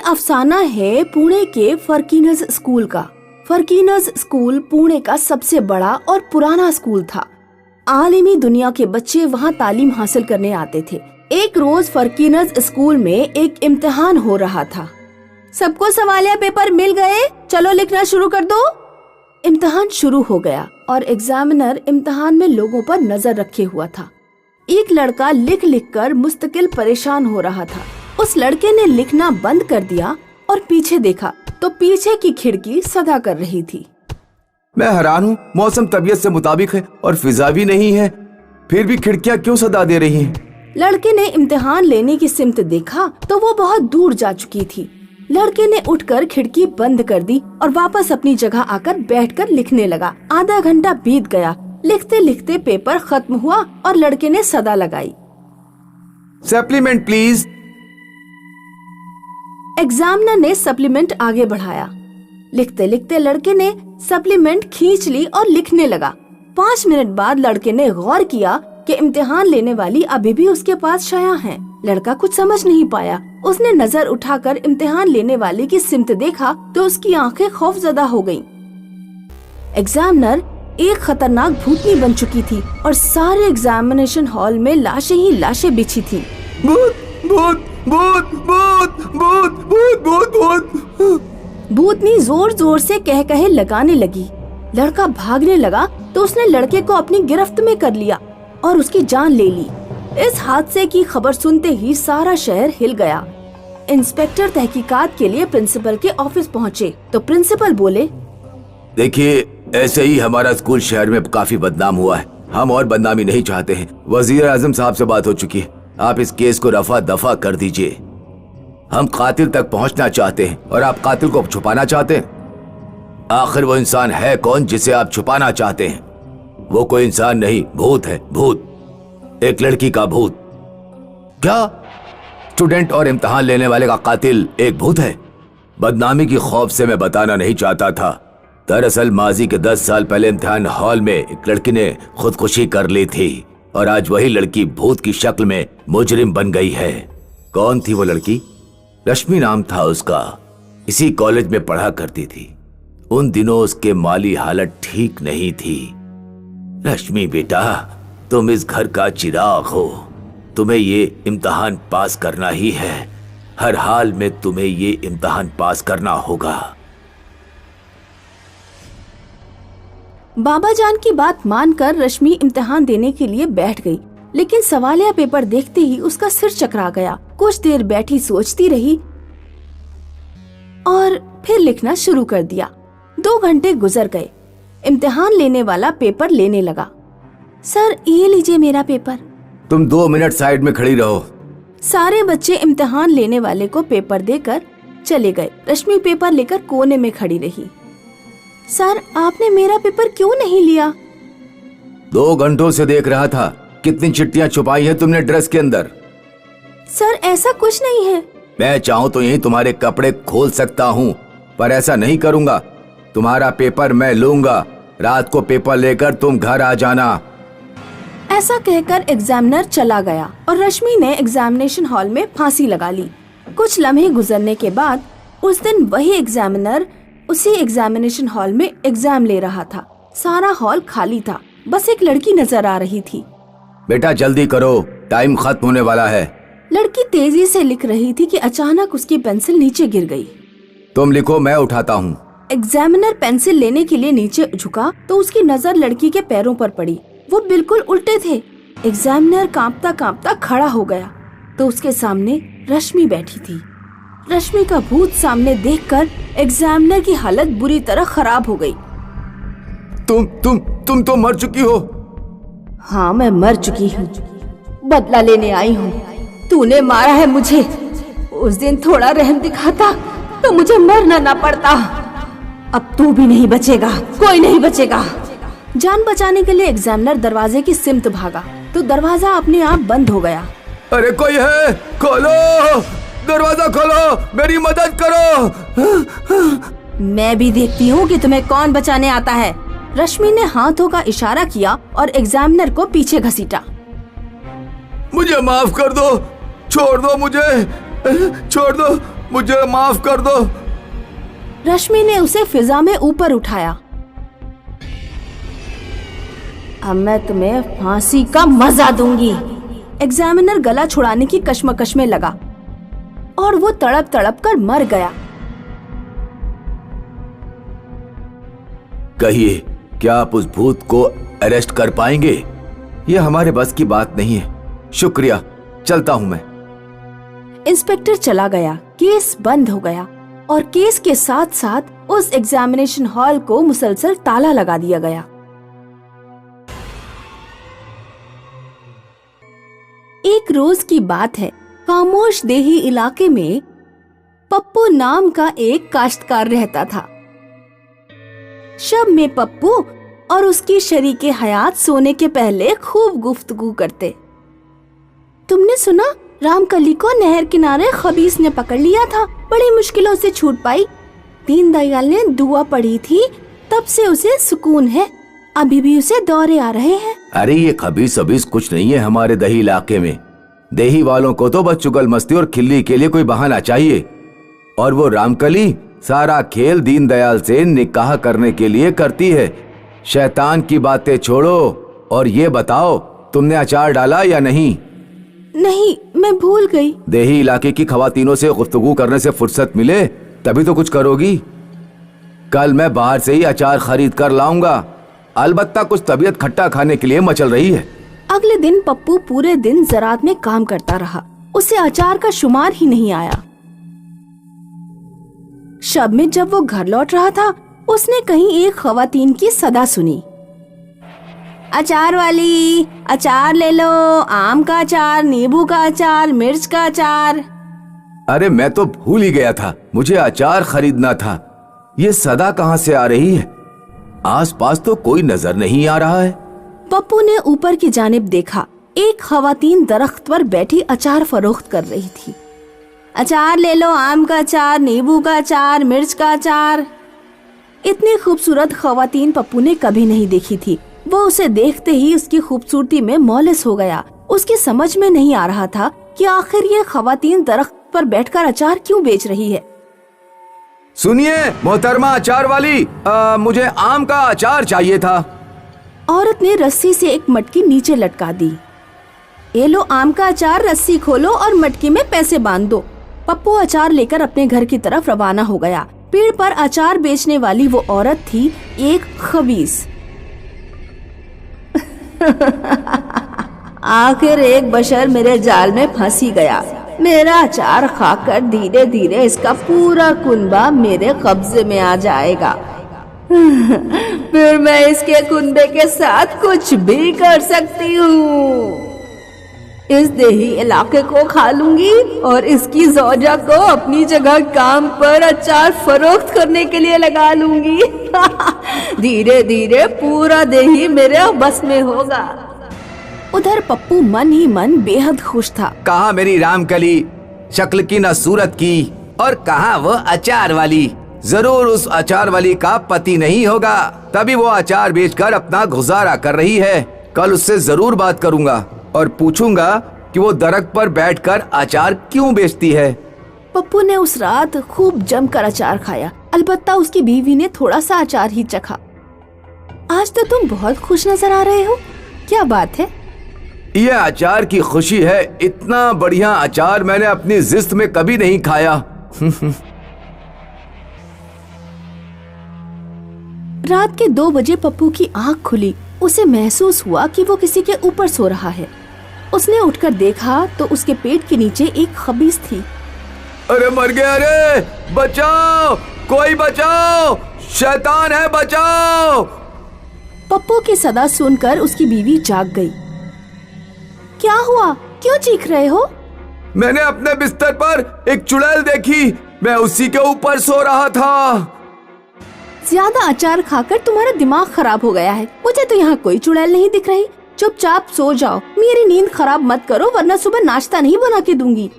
अफसाना है पुणे के फर्किनस स्कूल का। फर्किनस स्कूल पुणे का सबसे बड़ा और पुराना स्कूल था। आलिमी दुनिया के बच्चे वहाँ तालीम हासिल करने आते थे। एक रोज फर्किनस स्कूल में एक इम्तिहान हो रहा था। सबको सवालिया पेपर मिल गए, चलो लिखना शुरू कर दो। इम्तिहान शुरू हो गया और एग्जामिनर इम्तिहान में लोगों पर नजर रखे हुआ था। एक लड़का लिख लिख कर मुस्तकिल परेशान हो रहा था। उस लड़के ने लिखना बंद कर दिया और पीछे देखा तो पीछे की खिड़की सदा कर रही थी। मैं हैरान हूँ, मौसम तबीयत से मुताबिक है और फिजा भी नहीं है, फिर भी खिड़कियाँ क्यों सदा दे रही हैं? लड़के ने इम्तिहान लेने की सिमत देखा तो वो बहुत दूर जा चुकी थी। लड़के ने उठकर खिड़की बंद कर दी और वापस अपनी जगह आकर बैठकर लिखने लगा। आधा घंटा बीत गया। लिखते लिखते पेपर खत्म हुआ और लड़के ने सदा लगाई, सप्लीमेंट प्लीज। एग्जामिनर ने सप्लीमेंट आगे बढ़ाया। लिखते लिखते लड़के ने सप्लीमेंट खींच ली और लिखने लगा। 5 मिनट बाद लड़के ने गौर किया कि इम्तिहान लेने वाली अभी भी उसके पास शाया है। लड़का कुछ समझ नहीं पाया। उसने नजर उठाकर इम्तिहान लेने वाले की सिमत देखा तो उसकी आंखें खौफजदा हो गईं। एग्जामिनर एक खतरनाक भूतनी बन चुकी थी और सारे एग्जामिनेशन हॉल में लाशें ही लाशें बिछी थी। भूत भूत भूत भूत भूत भूत भूत भूत। भूतनी जोर जोर से कह कहे लगाने लगी। लड़का भागने लगा तो उसने लड़के को अपनी गिरफ्त में कर लिया और उसकी जान ले ली। इस हादसे की खबर सुनते ही सारा शहर हिल गया। इंस्पेक्टर तहकीकात के लिए प्रिंसिपल के ऑफिस पहुँचे तो प्रिंसिपल बोले, देखिए, ऐसे ही हमारा स्कूल शहर में काफी बदनाम हुआ है। हम और बदनामी नहीं चाहते हैं। वजीर आजम साहब से बात हो चुकी है, आप इस केस को रफा दफा कर दीजिए। हम कातिल तक पहुंचना चाहते हैं और आप कातिल को छुपाना चाहते हैं। आखिर वो इंसान है कौन जिसे आप छुपाना चाहते हैं? वो कोई इंसान नहीं, भूत है, भूत, एक लड़की का भूत। क्या स्टूडेंट और इम्तिहान लेने वाले का कातिल एक भूत है? बदनामी की खौफ से मैं बताना नहीं चाहता था। दरअसल माजी के 10 साल पहले इम्तिहान हॉल में एक लड़की ने खुदकुशी कर ली थी और आज वही लड़की भूत की शक्ल में मुजरिम बन गई है। कौन थी वो लड़की? रश्मि नाम था उसका। इसी कॉलेज में पढ़ा करती थी। उन दिनों उसके माली हालत ठीक नहीं थी। रश्मि बेटा, तुम इस घर का चिराग हो। तुम्हें ये इम्तिहान पास करना ही है। हर हाल में तुम्हें ये इम्तिहान पास करना होगा। बाबा जान की बात मानकर रश्मि इम्तिहान देने के लिए बैठ गई, लेकिन सवालिया पेपर देखते ही उसका सिर चकरा गया। कुछ देर बैठी सोचती रही और फिर लिखना शुरू कर दिया। 2 घंटे गुजर गए। इम्तिहान लेने वाला पेपर लेने लगा। सर, ये लीजिए मेरा पेपर। तुम 2 मिनट साइड में खड़ी रहो। सारे बच्चे इम्तिहान लेने वाले को पेपर देकर चले गए। रश्मि पेपर लेकर कोने में खड़ी रही। सर, आपने मेरा पेपर क्यों नहीं लिया? 2 घंटों से देख रहा था। कितनी चिट्ठियां छुपाई हैं तुमने ड्रेस के अंदर? सर, ऐसा कुछ नहीं है। मैं चाहूँ तो यही तुम्हारे कपड़े खोल सकता हूँ, पर ऐसा नहीं करूँगा। तुम्हारा पेपर मैं लूंगा। रात को पेपर लेकर तुम घर आ जाना। ऐसा कहकर एग्जामिनर चला गया और रश्मि ने एग्जामिनेशन हॉल में फांसी लगा ली। कुछ लम्हे गुजरने के बाद उस दिन वही एग्जामिनर उसी एग्जामिनेशन हॉल में एग्जाम ले रहा था। सारा हॉल खाली था, बस एक लड़की नजर आ रही थी। बेटा जल्दी करो, टाइम खत्म होने वाला है। लड़की तेजी से लिख रही थी कि अचानक उसकी पेंसिल नीचे गिर गई। तुम लिखो, मैं उठाता हूँ। एग्जामिनर पेंसिल लेने के लिए नीचे झुका तो उसकी नजर लड़की के पैरों पर पड़ी। वो बिल्कुल उल्टे थे। एग्जामिनर कांपता कांपता खड़ा हो गया तो उसके सामने रश्मि बैठी थी। रश्मि का भूत सामने देखकर एग्जामिनर की हालत बुरी तरह खराब हो गई। तुम तो मर चुकी हो। हाँ, मैं मर चुकी हूँ। बदला लेने आई हूँ। तूने मारा है मुझे। उस दिन थोड़ा रहम दिखाता तो मुझे मरना ना पड़ता। अब तू भी नहीं बचेगा, कोई नहीं बचेगा। जान बचाने के लिए एग्जामिनर दरवाजे की सिमत भागा तो दरवाजा अपने आप बंद हो गया। अरे कोई है, खोलो, दरवाजा खोलो, मेरी मदद करो। मैं भी देखती हूँ कि तुम्हें कौन बचाने आता है। रश्मि ने हाथों का इशारा किया और एग्जामिनर को पीछे घसीटा। मुझे माफ कर दो, छोड़ दो मुझे, छोड़ दो, मुझे माफ कर दो। रश्मि ने उसे फिजा में ऊपर उठाया। अब मैं तुम्हें फांसी का मजा दूंगी। एग्जामिनर गला छुड़ाने की कश्मकश में लगा और वो तड़प तड़प कर मर गया। कहिए, क्या आप उस भूत को अरेस्ट कर पाएंगे? यह हमारे बस की बात नहीं है। शुक्रिया, चलता हूं मैं। इंस्पेक्टर चला गया। केस बंद हो गया और केस के साथ साथ उस एग्जामिनेशन हॉल को मुसलसल ताला लगा दिया गया। एक रोज की बात है। खामोश देही इलाके में पप्पू नाम का एक काश्तकार रहता था। शब में पप्पू और उसकी शरीके हयात सोने के पहले खूब गुफ्तगू करते। तुमने सुना, रामकली को नहर किनारे खबीस ने पकड़ लिया था। बड़ी मुश्किलों से छूट पाई। दीनदयाल ने दुआ पढ़ी थी, तब से उसे सुकून है। अभी भी उसे दौरे आ रहे हैं। अरे ये खबीस अबीस कुछ नहीं है हमारे दही इलाके में। देही वालों को तो बस चुगल मस्ती और खिल्ली के लिए कोई बहाना चाहिए। और वो रामकली सारा खेल दीनदयाल से निकाह करने के लिए करती है। शैतान की बातें छोड़ो और ये बताओ, तुमने अचार डाला या नहीं? नहीं, मैं भूल गई। देही इलाके की खवातीनों से गुफ्तगू करने से फुर्सत मिले तभी तो कुछ करोगी। कल मैं बाहर से ही अचार खरीद कर लाऊंगा। अलबत्ता कुछ तबीयत खट्टा खाने के लिए मचल रही है। अगले दिन पप्पू पूरे दिन ज़रात में काम करता रहा। उसे अचार का शुमार ही नहीं आया। शब में जब वो घर लौट रहा था, उसने कहीं एक खवातीन की सदा सुनी। अचार वाली, अचार ले लो, आम का अचार, नींबू का अचार, मिर्च का अचार। अरे मैं तो भूल ही गया था, मुझे अचार खरीदना था। ये सदा कहाँ से आ रही है? आसपास तो कोई नजर नहीं आ रहा है। पप्पू ने ऊपर की जानिब देखा। एक खवातीन दरख्त पर बैठी अचार फरोख्त कर रही थी। अचार ले लो, आम का अचार, नींबू का अचार, मिर्च का अचार। इतनी खूबसूरत खवातीन पप्पू ने कभी नहीं देखी थी। वो उसे देखते ही उसकी खूबसूरती में मौलिस हो गया। उसकी समझ में नहीं आ रहा था कि आखिर ये खवातीन दरख्त पर बैठकर अचार क्यों बेच रही है। सुनिए मोहतरमा अचार वाली, मुझे आम का अचार चाहिए था। औरत ने रस्सी से एक मटकी नीचे लटका दी। ये लो आम का अचार, रस्सी खोलो और मटकी में पैसे बांध दो। पप्पू अचार लेकर अपने घर की तरफ रवाना हो गया। पेड़ पर अचार बेचने वाली वो औरत थी एक खबीस। आखिर एक बशर मेरे जाल में फंसी गया। मेरा अचार खाकर धीरे धीरे इसका पूरा कुनबा मेरे कब्जे में आ जाएगा। फिर मैं इसके कुनबे के साथ कुछ भी कर सकती हूँ। इस देही इलाके को खा लूंगी और इसकी जौजा को अपनी जगह काम पर अचार फरोख्त करने के लिए लगा लूंगी। धीरे धीरे पूरा देही मेरे बस में होगा। उधर पप्पू मन ही मन बेहद खुश था। कहाँ मेरी रामकली, शक्ल की न सूरत की, और कहाँ वो अचार वाली। जरूर उस अचार वाली का पति नहीं होगा, तभी वो अचार बेचकर अपना गुजारा कर रही है। कल उससे जरूर बात करूंगा और पूछूंगा कि वो दरख्त पर बैठकर अचार क्यों बेचती है। पप्पू ने उस रात खूब जमकर अचार खाया। अलबत्ता उसकी बीवी ने थोड़ा सा अचार ही चखा। आज तो तुम बहुत खुश नजर आ रहे हो, क्या बात है? ये अचार की खुशी है। इतना बढ़िया अचार मैंने अपनी जिंदगी में कभी नहीं खाया। रात के 2 बजे पप्पू की आंख खुली। उसे महसूस हुआ कि वो किसी के ऊपर सो रहा है। उसने उठकर देखा तो उसके पेट के नीचे एक खबीस थी। अरे मर गया, अरे बचाओ, कोई बचाओ, शैतान है, बचाओ। पप्पू की सदा सुनकर उसकी बीवी जाग गई। क्या हुआ, क्यों चीख रहे हो? मैंने अपने बिस्तर पर एक चुड़ैल देखी, मैं उसी के ऊपर सो रहा था। ज्यादा अचार खाकर तुम्हारा दिमाग खराब हो गया है। मुझे तो यहाँ कोई चुड़ैल नहीं दिख रही। चुपचाप सो जाओ, मेरी नींद खराब मत करो, वरना सुबह नाश्ता नहीं बना के दूंगी।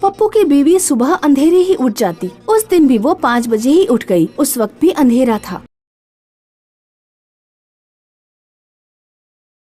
पप्पू की बीवी सुबह अंधेरे ही उठ जाती। उस दिन भी वो 5 बजे ही उठ गई। उस वक्त भी अंधेरा था।